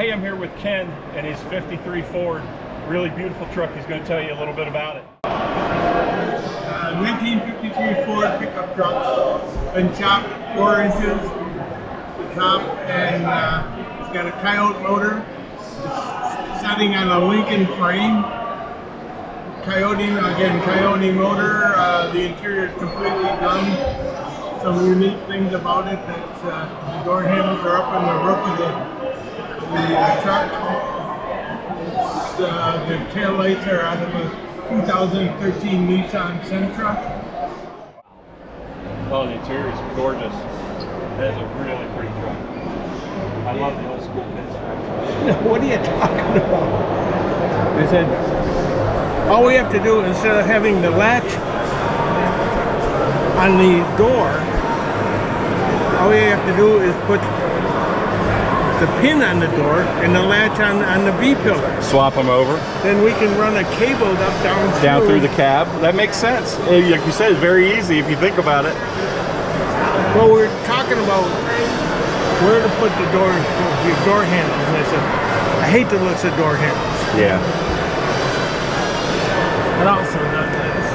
Hey, I'm here with Ken and his 53 Ford. Really beautiful truck. He's going to tell you a little bit about it. 1953 Ford pickup truck. Been chopped 4 inches the top, and it's got a Coyote motor. It's setting on a Lincoln frame. Coyote motor. The interior is completely done. Some unique things about it that the door handles are up on the roof of the truck. The tail lights are out of a 2013 Nissan Sentra. Oh, the interior is gorgeous. That is a really pretty truck. I love the old school pinstripe. What are you talking about? They said, all we have to do, instead of having the latch on the door, all we have to do is put the pin on the door and the latch on the B-pillar. Swap them over. Then we can run a cable down through the cab. That makes sense. Like you said, it's very easy if you think about it. Well, we're talking about where to put the door handles, and I said, I hate the looks of door handles. Yeah. And also not this.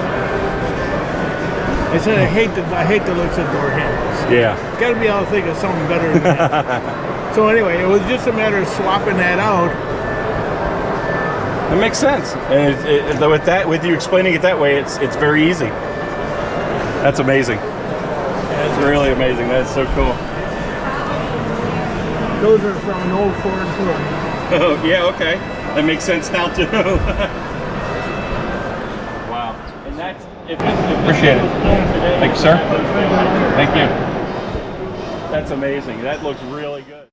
I said I hate the looks of door handles. Yeah. Got to be able to think of something better than that. So anyway, it was just a matter of swapping that out. It makes sense. And with you explaining it that way, it's very easy. That's amazing. That's really amazing. That's so cool. Those are from an old Ford too. Oh, yeah, okay. That makes sense now too. Wow. And that's appreciate it. Thank you, sir. Thank you. That's amazing. That looks really good.